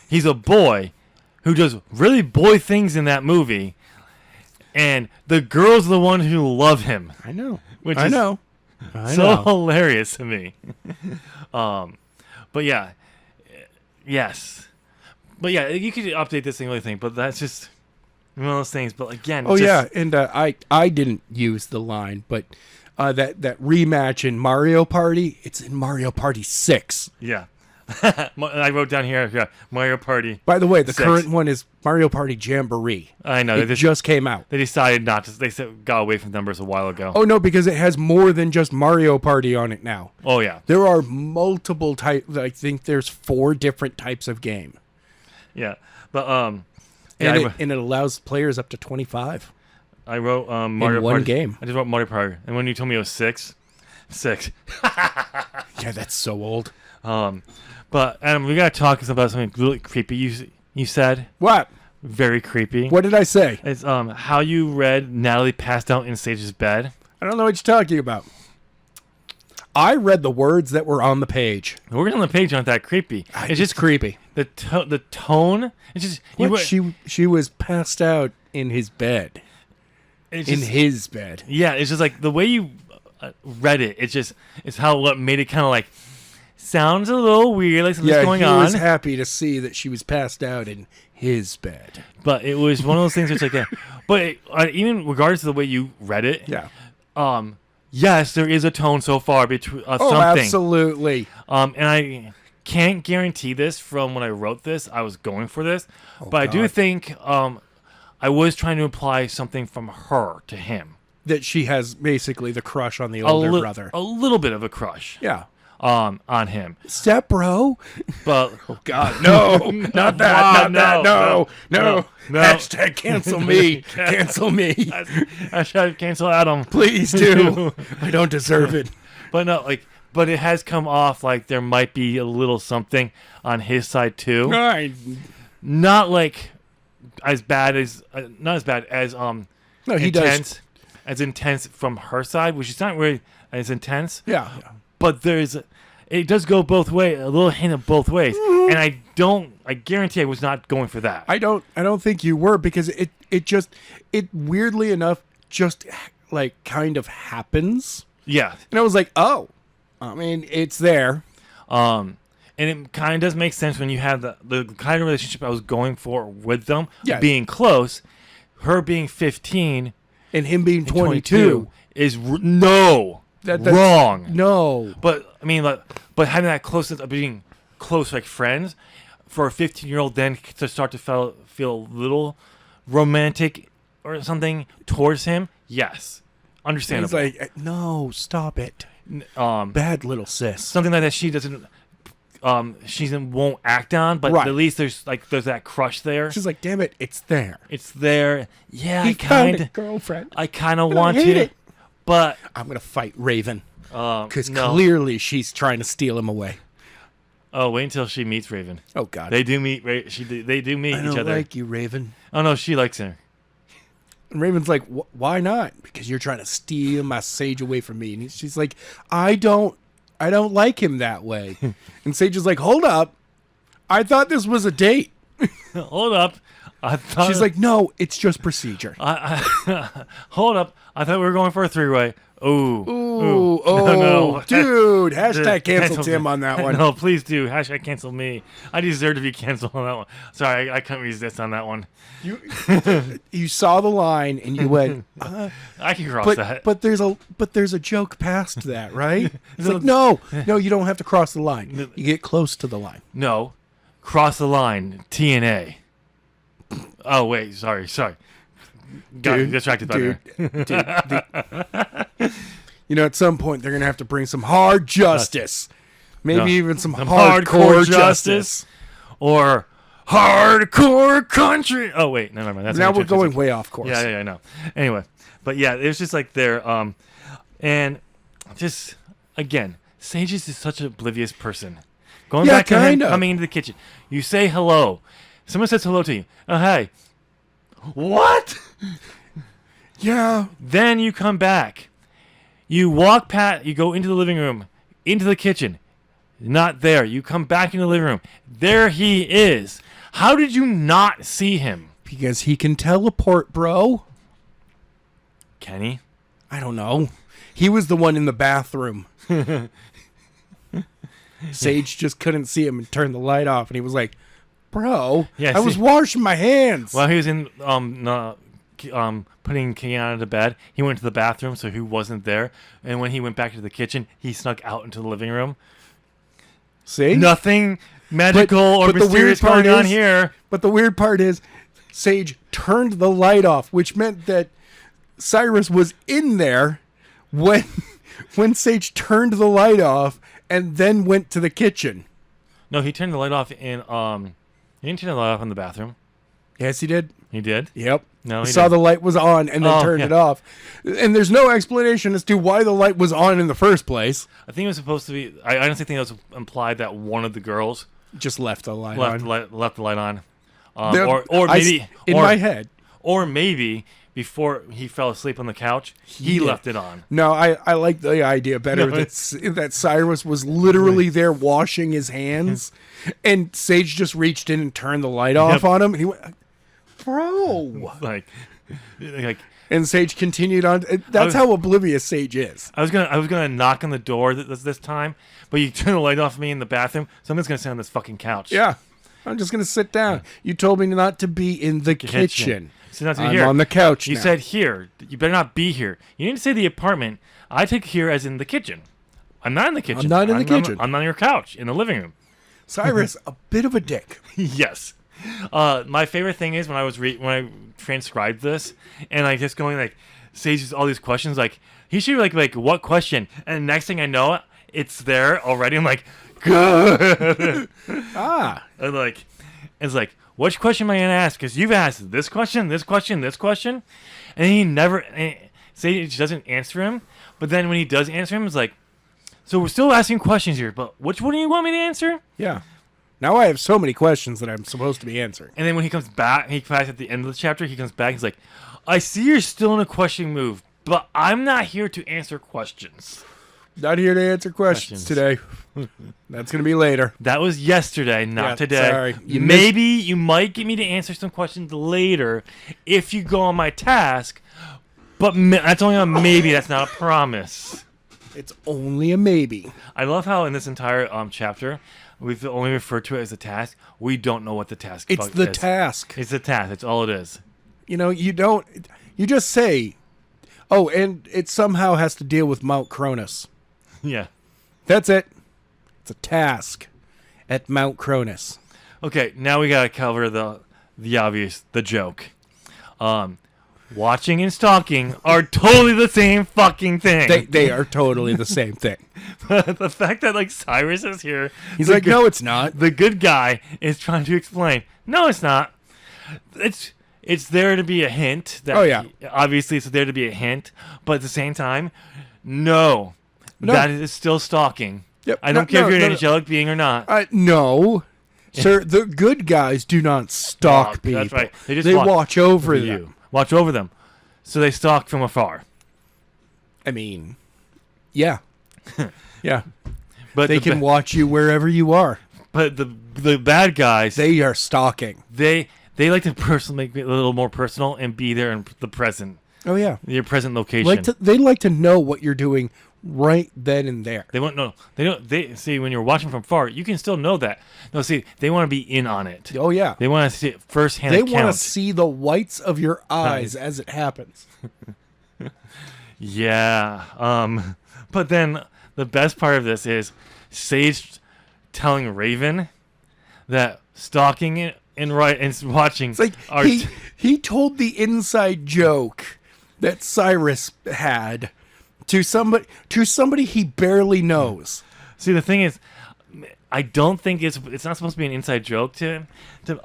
[SPEAKER 1] He's a boy who does really boy things in that movie. And the girls are the one who love him.
[SPEAKER 2] I know.
[SPEAKER 1] I know. Hilarious to me. But yeah. Yes. But yeah, you could update this singular thing, but that's just one of those things. But again,
[SPEAKER 2] and I didn't use the line, but that rematch in Mario Party, it's in Mario Party 6.
[SPEAKER 1] Yeah. I wrote down here, Mario Party.
[SPEAKER 2] By the way, the current one is Mario Party Jamboree.
[SPEAKER 1] I know.
[SPEAKER 2] It just came out.
[SPEAKER 1] They decided not to. They got away from numbers a while ago.
[SPEAKER 2] Oh, no, because it has more than just Mario Party on it now.
[SPEAKER 1] Oh, yeah.
[SPEAKER 2] There are multiple types. I think there's 4 different types of game.
[SPEAKER 1] Yeah. But,
[SPEAKER 2] and it allows players up to 25.
[SPEAKER 1] I wrote Mario
[SPEAKER 2] in one
[SPEAKER 1] Party.
[SPEAKER 2] game.
[SPEAKER 1] I just wrote Mario Party. And when you told me it was 6.
[SPEAKER 2] Yeah, that's so old.
[SPEAKER 1] But Adam, we gotta talk about something really creepy. You said
[SPEAKER 2] what?
[SPEAKER 1] Very creepy.
[SPEAKER 2] What did I say?
[SPEAKER 1] It's how you read Natalie passed out in Sage's bed.
[SPEAKER 2] I don't know what you're talking about. I read the words that were on the page.
[SPEAKER 1] The words on the page aren't that creepy. It's just
[SPEAKER 2] creepy.
[SPEAKER 1] The tone. It's just
[SPEAKER 2] she was passed out in his bed. His bed.
[SPEAKER 1] Yeah, it's just like the way you read it. It's what made it kind of like. Sounds a little weird, like something's going on.
[SPEAKER 2] He was happy to see that she was passed out in his bed.
[SPEAKER 1] But it was one of those things where it's like, but even regardless of the way you read it, yes, there is a tone so far between something.
[SPEAKER 2] Absolutely.
[SPEAKER 1] And I can't guarantee this from when I wrote this. I was going for this, but I do think I was trying to imply something from her to him.
[SPEAKER 2] That she has basically the crush on the older brother.
[SPEAKER 1] A little bit of a crush.
[SPEAKER 2] Yeah.
[SPEAKER 1] On him.
[SPEAKER 2] Step bro.
[SPEAKER 1] But
[SPEAKER 2] oh God, no. Not that. No. Hashtag cancel me. Cancel me.
[SPEAKER 1] Hashtag cancel Adam.
[SPEAKER 2] Please do. I don't deserve it.
[SPEAKER 1] But no, but it has come off like there might be a little something on his side too. Not like as bad as not as bad as
[SPEAKER 2] no, he
[SPEAKER 1] intense
[SPEAKER 2] does.
[SPEAKER 1] As intense from her side, which is not really as intense.
[SPEAKER 2] Yeah.
[SPEAKER 1] But it does go both ways, a little hint of both ways, and I guarantee I was not going for that.
[SPEAKER 2] I don't think you were, because it weirdly enough just like kind of happens.
[SPEAKER 1] Yeah,
[SPEAKER 2] and I was like, oh, I mean, it's there.
[SPEAKER 1] And it kind of does make sense when you have the kind of relationship I was going for with them, being close, her being 15
[SPEAKER 2] and him being 22
[SPEAKER 1] is no. That's wrong.
[SPEAKER 2] No.
[SPEAKER 1] But I mean, but having that closeness of being close, like friends, for a 15-year-old then to start to feel a little romantic or something towards him, yes, understandable.
[SPEAKER 2] He's like, no, stop it. Bad little sis.
[SPEAKER 1] Something like that she doesn't. She won't act on, but at least there's that crush there.
[SPEAKER 2] She's like, damn it, it's there.
[SPEAKER 1] It's there. Yeah,
[SPEAKER 2] he found a girlfriend.
[SPEAKER 1] I kind of want to. But
[SPEAKER 2] I'm gonna fight Raven because clearly she's trying to steal him away.
[SPEAKER 1] Oh, wait until she meets Raven.
[SPEAKER 2] Oh God,
[SPEAKER 1] they do meet. They do meet each other.
[SPEAKER 2] I don't like you, Raven.
[SPEAKER 1] Oh no, she likes her.
[SPEAKER 2] And Raven's like, why not? Because you're trying to steal my Sage away from me. And she's like, I don't like him that way. And Sage is like, hold up, I thought this was a date.
[SPEAKER 1] Hold up.
[SPEAKER 2] She's like, no, it's just procedure.
[SPEAKER 1] Hold up. I thought we were going for a 3-way.
[SPEAKER 2] Oh, no. Dude. Hashtag cancel Tim on that one.
[SPEAKER 1] No, please do. Hashtag cancel me. I deserve to be canceled on that one. Sorry, I couldn't resist on that one.
[SPEAKER 2] You saw the line and you went,
[SPEAKER 1] I can cross that.
[SPEAKER 2] But there's a joke past that, right? It's like, no, you don't have to cross the line. You get close to the line.
[SPEAKER 1] No. Cross the line. TNA. Oh, wait. Sorry. Got distracted by there.
[SPEAKER 2] At some point, they're going to have to bring some hard justice. Maybe even some hardcore justice.
[SPEAKER 1] Or hardcore country. Oh, wait. No, never mind.
[SPEAKER 2] Now we're going way off course.
[SPEAKER 1] Yeah, I know. Anyway. But yeah, it was just like there. And just, again, Sage is such an oblivious person. Going back to him coming into the kitchen. You say hello. Someone says hello to you. Oh, hey. What?
[SPEAKER 2] Yeah.
[SPEAKER 1] Then you come back. You walk past, you go into the living room, into the kitchen. Not there. You come back into the living room. There he is. How did you not see him?
[SPEAKER 2] Because he can teleport, bro.
[SPEAKER 1] Can he?
[SPEAKER 2] I don't know. He was the one in the bathroom. Sage just couldn't see him and turned the light off, and he was like, Bro,
[SPEAKER 1] Yeah,
[SPEAKER 2] I was washing my hands.
[SPEAKER 1] While he was in putting Kiana to bed, he went to the bathroom, so he wasn't there. And when he went back to the kitchen, he snuck out into the living room.
[SPEAKER 2] See?
[SPEAKER 1] Nothing magical or mysterious going on here.
[SPEAKER 2] But the weird part is, Sage turned the light off, which meant that Cyrus was in there when Sage turned the light off and then went to the kitchen.
[SPEAKER 1] No, he turned the light off in he didn't turn the light off in the bathroom.
[SPEAKER 2] Yes, he did.
[SPEAKER 1] He did?
[SPEAKER 2] Yep.
[SPEAKER 1] No,
[SPEAKER 2] he saw the light was on and then turned it off. And there's no explanation as to why the light was on in the first place.
[SPEAKER 1] I think it was supposed to be... I honestly think it was implied that one of the girls...
[SPEAKER 2] just left the light on.
[SPEAKER 1] Left the light on.
[SPEAKER 2] In my head.
[SPEAKER 1] Or maybe before he fell asleep on the couch, he left it on.
[SPEAKER 2] No, I like the idea better that Cyrus was literally there washing his hands, and Sage just reached in and turned the light off on him. And he went, bro.
[SPEAKER 1] Like,
[SPEAKER 2] and Sage continued on. That's how oblivious Sage is.
[SPEAKER 1] I was gonna knock on the door this time, but you turned the light off me in the bathroom. Someone's gonna sit on this fucking couch.
[SPEAKER 2] Yeah. I'm just going to sit down. You told me not to be in the kitchen.
[SPEAKER 1] So not to be
[SPEAKER 2] I'm
[SPEAKER 1] here.
[SPEAKER 2] on the couch
[SPEAKER 1] You
[SPEAKER 2] now.
[SPEAKER 1] said here. You better not be here. You didn't say the apartment. I take here as in the kitchen. I'm not in the kitchen.
[SPEAKER 2] I'm not in the kitchen.
[SPEAKER 1] I'm on your couch in the living room.
[SPEAKER 2] Cyrus, a bit of a dick.
[SPEAKER 1] Yes. My favorite thing is when I transcribed this, and I just going like, Sage's all these questions, like, he should be like, what question? And next thing I know, it's there already. I'm like, good. And like, it's like, which question am I going to ask? Because you've asked this question, this question, this question. And he never, Sage doesn't answer him. But then when he does answer him, it's like, so we're still asking questions here, but which one do you want me to answer?
[SPEAKER 2] Yeah. Now I have so many questions that I'm supposed to be answering.
[SPEAKER 1] And then when he comes back, at the end of the chapter, he comes back, he's like, I see you're still in a question move, but I'm not here to answer questions.
[SPEAKER 2] Not here to answer questions today. That's going to be later.
[SPEAKER 1] That was yesterday, not today.
[SPEAKER 2] Sorry.
[SPEAKER 1] Maybe you might get me to answer some questions later if you go on my task, but that's only a maybe. That's not a promise.
[SPEAKER 2] It's only a maybe.
[SPEAKER 1] I love how in this entire chapter, we've only referred to it as a task. We don't know what the task is.
[SPEAKER 2] It's the task.
[SPEAKER 1] It's the task. That's all it is.
[SPEAKER 2] You know, you just say, oh, and it somehow has to deal with Mount Cronus.
[SPEAKER 1] Yeah.
[SPEAKER 2] That's it. It's a task at Mount Cronus.
[SPEAKER 1] Okay, now we got to cover the obvious, the joke. Watching and stalking are totally the same fucking thing.
[SPEAKER 2] They are totally the same thing.
[SPEAKER 1] But the fact that like Cyrus is here,
[SPEAKER 2] he's like, no, it's not.
[SPEAKER 1] The good guy is trying to explain. No, it's not. It's there to be a hint. That obviously, it's there to be a hint, but at the same time, no. That is still stalking.
[SPEAKER 2] Yep.
[SPEAKER 1] I don't care if you're an angelic being or not.
[SPEAKER 2] No. Sir, the good guys do not stalk people.
[SPEAKER 1] That's right.
[SPEAKER 2] They watch over them.
[SPEAKER 1] Watch over them. So they stalk from afar.
[SPEAKER 2] I mean, yeah. Yeah.
[SPEAKER 1] But
[SPEAKER 2] they can watch you wherever you are.
[SPEAKER 1] But the bad guys...
[SPEAKER 2] They are stalking.
[SPEAKER 1] They like to make it a little more personal and be there in the present.
[SPEAKER 2] Oh, yeah.
[SPEAKER 1] Your present location.
[SPEAKER 2] They like to know what you're doing right then and there.
[SPEAKER 1] They won't know. They don't. They see when you're watching from far, you can still know that. No, see, they want to be in on it.
[SPEAKER 2] Oh yeah,
[SPEAKER 1] they want to see it firsthand.
[SPEAKER 2] They want to see the whites of your eyes as it happens.
[SPEAKER 1] Yeah. But then the best part of this is Sage telling Raven that stalking it and watching.
[SPEAKER 2] It's like he told the inside joke that Cyrus had. To somebody he barely knows.
[SPEAKER 1] See, the thing is, I don't think it's not supposed to be an inside joke to him.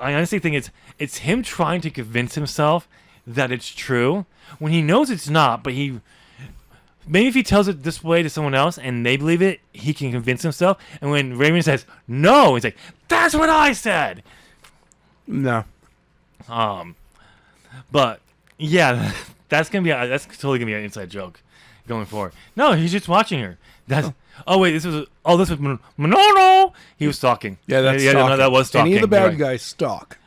[SPEAKER 1] I honestly think it's him trying to convince himself that it's true when he knows it's not. But maybe if he tells it this way to someone else and they believe it, he can convince himself. And when Raymond says no, he's like, "That's what I said."
[SPEAKER 2] No.
[SPEAKER 1] But yeah, that's totally gonna be an inside joke. Going forward. No, he's just watching her. This was no. He was stalking.
[SPEAKER 2] Yeah, that's stalking.
[SPEAKER 1] No, that was stalking.
[SPEAKER 2] Any of the bad guys stalk.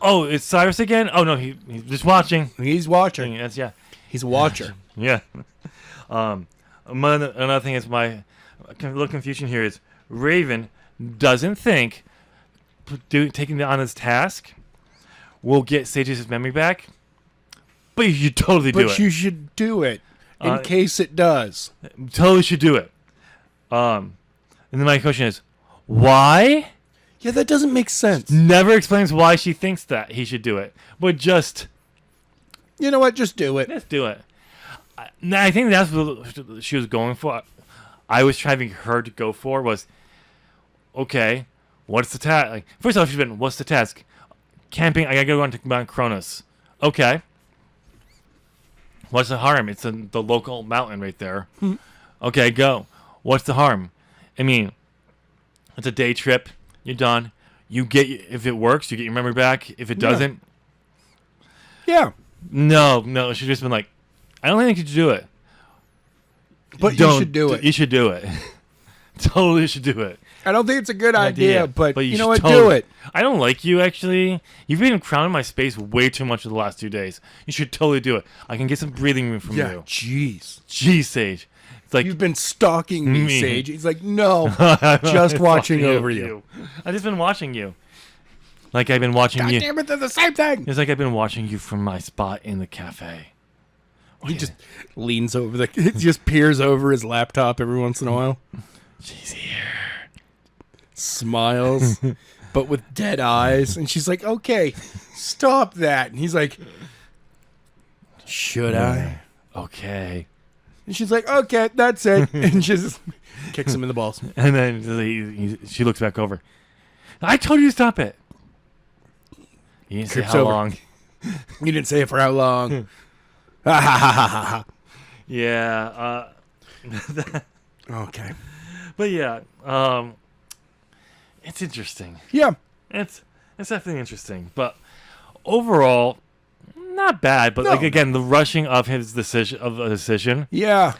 [SPEAKER 1] Oh, it's Cyrus again? Oh no, he's just watching.
[SPEAKER 2] He's watching. He's a watcher.
[SPEAKER 1] Yeah. Another thing is my little confusion here is Raven doesn't think taking on this task will get Sage's memory back, but you should totally do it.
[SPEAKER 2] But you should do it in case it does.
[SPEAKER 1] Totally should do it. And then my question is, why?
[SPEAKER 2] Yeah, that doesn't make sense.
[SPEAKER 1] Never explains why she thinks that he should do it, but just...
[SPEAKER 2] You know what? Just do it.
[SPEAKER 1] Let's do it. I think that's what she was going for. I was trying her to go for was, okay, what's the task? Like, first off, she's been, what's the task? Camping. I gotta go on to Mount Cronus. Okay. What's the harm? It's in the local mountain right there. Okay, go. What's the harm? I mean, it's a day trip. You're done. You get, if it works, you get your memory back. If it doesn't,
[SPEAKER 2] yeah.
[SPEAKER 1] No. She's just been like, I don't think you should do it.
[SPEAKER 2] But you should do it.
[SPEAKER 1] You should do it. Totally should do it.
[SPEAKER 2] I don't think it's a good idea, but you know what?
[SPEAKER 1] Totally,
[SPEAKER 2] do it.
[SPEAKER 1] I don't like you, actually. You've been crowding my space way too much in the last 2 days. You should totally do it. I can get some breathing room from you.
[SPEAKER 2] Jeez,
[SPEAKER 1] Sage. It's like,
[SPEAKER 2] you've been stalking me, Sage. He's like, no, just watching over you.
[SPEAKER 1] I've just been watching you. Like I've been watching you.
[SPEAKER 2] God damn it, they're the same thing.
[SPEAKER 1] It's like I've been watching you from my spot in the cafe.
[SPEAKER 2] He just leans over he just peers over his laptop every once in a while.
[SPEAKER 1] She's here.
[SPEAKER 2] Smiles, but with dead eyes. And she's like, okay, stop that. And he's like, should I?
[SPEAKER 1] Okay.
[SPEAKER 2] And she's like, okay, that's it. And she just kicks him in the balls.
[SPEAKER 1] And then she looks back over. I told you to stop it. You didn't say how long.
[SPEAKER 2] You didn't say it for how long. Ha ha ha ha ha.
[SPEAKER 1] Yeah.
[SPEAKER 2] Okay.
[SPEAKER 1] But yeah, it's interesting.
[SPEAKER 2] Yeah.
[SPEAKER 1] It's definitely interesting. But overall, not bad. But like again, the rushing of his decision.
[SPEAKER 2] Yeah.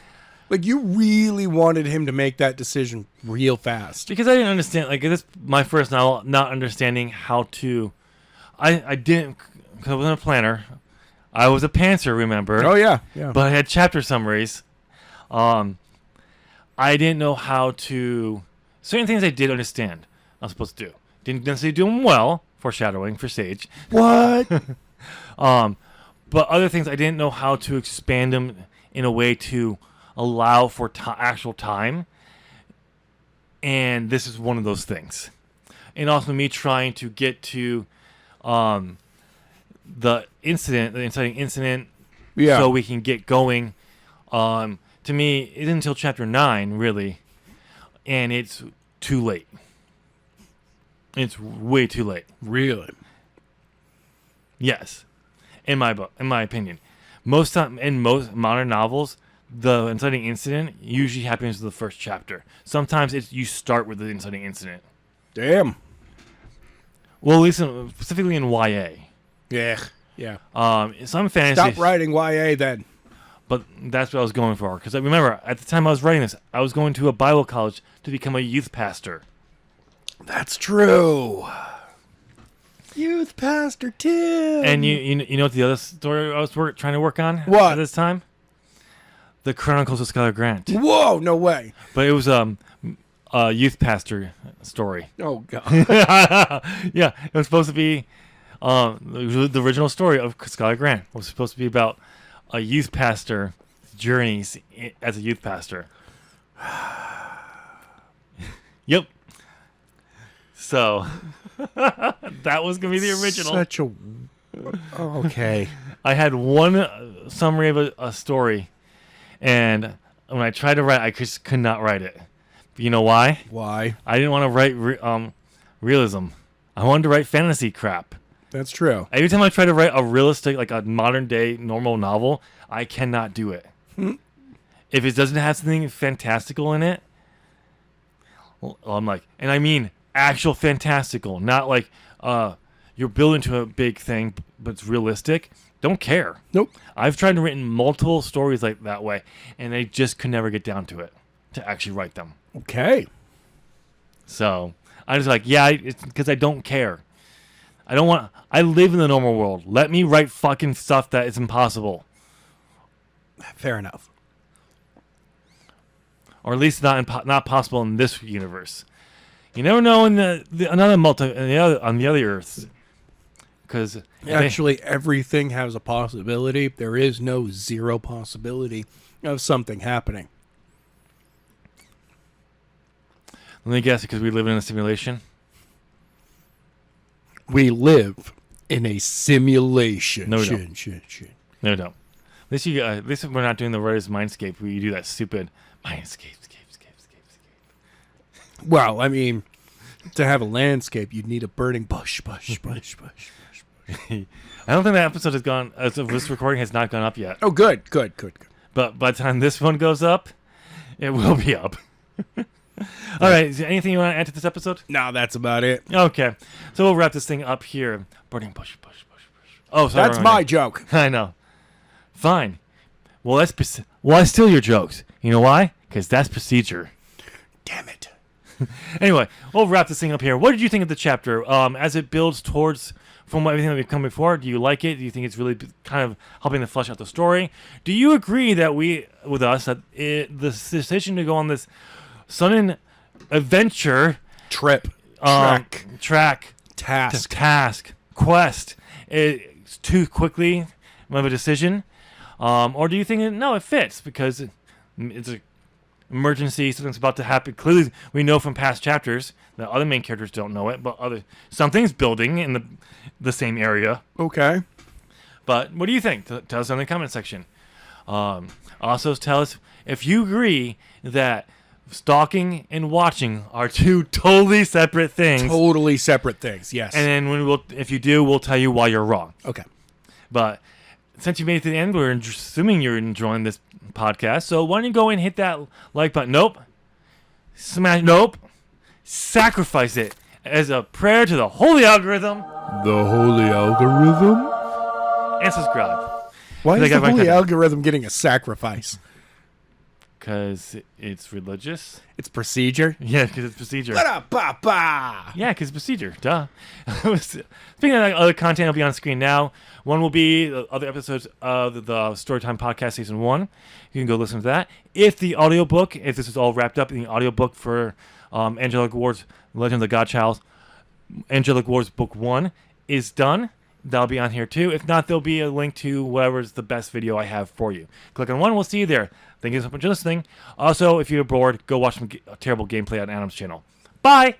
[SPEAKER 2] Like you really wanted him to make that decision real fast.
[SPEAKER 1] Because I didn't understand. Like this, my first novel, not understanding how to. I didn't. Because I wasn't a planner. I was a pantser, remember?
[SPEAKER 2] Oh yeah.
[SPEAKER 1] But I had chapter summaries. I didn't know how to. Certain things I did understand. I was supposed to do. Didn't necessarily do them well. Foreshadowing for Sage.
[SPEAKER 2] What?
[SPEAKER 1] But other things I didn't know how to expand them in a way to allow for actual time. And this is one of those things. And also me trying to get to the inciting incident, so we can get going. To me, it isn't until chapter 9, really, and it's too late. It's way too late.
[SPEAKER 2] Really?
[SPEAKER 1] Yes, in my opinion, in most modern novels, the inciting incident usually happens in the first chapter. Sometimes you start with the inciting incident.
[SPEAKER 2] Damn.
[SPEAKER 1] Well, at least specifically in YA.
[SPEAKER 2] Yeah.
[SPEAKER 1] Some fantasy.
[SPEAKER 2] Stop writing YA then.
[SPEAKER 1] But that's what I was going for. Because I remember, at the time I was writing this, I was going to a Bible college to become a youth pastor.
[SPEAKER 2] That's true. Youth pastor Tim.
[SPEAKER 1] And you know what the other story I was trying to work on?
[SPEAKER 2] What?
[SPEAKER 1] At this time? The Chronicles of Skylar Grant.
[SPEAKER 2] Whoa, no way.
[SPEAKER 1] But it was a youth pastor story.
[SPEAKER 2] Oh, God.
[SPEAKER 1] Yeah, it was supposed to be the original story of Skylar Grant. It was supposed to be about a youth pastor journeys as a youth pastor. Yep. So that was gonna be the original.
[SPEAKER 2] Okay.
[SPEAKER 1] I had one summary of a story, and when I tried to write, I just could not write it. You know why?
[SPEAKER 2] Why?
[SPEAKER 1] I didn't want to write realism. I wanted to write fantasy crap.
[SPEAKER 2] That's true.
[SPEAKER 1] Every time I try to write a realistic, like a modern day normal novel, I cannot do it. If it doesn't have something fantastical in it, well, I'm like, and I mean actual fantastical, not like you're building to a big thing, but it's realistic. Don't care.
[SPEAKER 2] Nope.
[SPEAKER 1] I've tried to written multiple stories like that way, and I just could never get down to it to actually write them.
[SPEAKER 2] Okay.
[SPEAKER 1] So I was like, yeah, it's because I don't care. I don't want. I live in the normal world. Let me write fucking stuff that is impossible.
[SPEAKER 2] Fair enough.
[SPEAKER 1] Or at least not possible in this universe. You never know in on the other Earths. Because
[SPEAKER 2] actually, everything has a possibility. There is no zero possibility of something happening.
[SPEAKER 1] Let me guess, because we live in a simulation?
[SPEAKER 2] We live in a simulation.
[SPEAKER 1] No, we don't. No, we don't. At least we're not doing the writer's mindscape where you do that stupid mindscape.
[SPEAKER 2] Well, I mean, to have a landscape, you'd need a burning bush.
[SPEAKER 1] I don't think that episode has gone, as of this recording, has not gone up yet.
[SPEAKER 2] Oh, good.
[SPEAKER 1] But by the time this one goes up, it will be up. All right. Is there anything you want to add to this episode?
[SPEAKER 2] No, that's about it.
[SPEAKER 1] Okay. So we'll wrap this thing up here. Burning bush. Oh, sorry.
[SPEAKER 2] That's my joke.
[SPEAKER 1] I know. Fine. Well, I steal your jokes. You know why? Because that's procedure.
[SPEAKER 2] Damn it.
[SPEAKER 1] Anyway, we'll wrap this thing up here. What did you think of the chapter as it builds towards from everything that we've come before? Do you like it? Do you think it's really kind of helping to flesh out the story? Do you agree that the decision to go on this sudden adventure task quest is too quickly of a decision? Or do you think it fits because it's a emergency, something's about to happen? Clearly, we know from past chapters that other main characters don't know it, but something's building in the same area.
[SPEAKER 2] Okay.
[SPEAKER 1] But what do you think? Tell us in the comment section. Also, tell us if you agree that stalking and watching are two totally separate things.
[SPEAKER 2] Totally separate things, yes.
[SPEAKER 1] And then if you do, we'll tell you why you're wrong.
[SPEAKER 2] Okay.
[SPEAKER 1] But since you made it to the end, we're assuming you're enjoying this podcast. So why don't you go and hit that like button? Nope. Smash. Nope. Sacrifice it as a prayer to the holy algorithm.
[SPEAKER 2] The holy algorithm?
[SPEAKER 1] And subscribe.
[SPEAKER 2] Why is the holy algorithm getting a sacrifice?
[SPEAKER 1] Because it's religious.
[SPEAKER 2] It's procedure?
[SPEAKER 1] Yeah, because it's procedure.
[SPEAKER 2] Ba-da-ba-ba.
[SPEAKER 1] Yeah, because it's procedure. Duh. Speaking of other content, will be on screen now. One will be the other episodes of the Storytime Podcast Season 1. You can go listen to that. If this is all wrapped up in the audiobook for Angelic Wars, Legend of the Godchild, Angelic Wars Book 1 is done, that'll be on here too. If not, there'll be a link to whatever's the best video I have for you. Click on one, we'll see you there. Thank you so much for listening. Also, if you're bored, go watch some terrible gameplay on Adam's channel. Bye!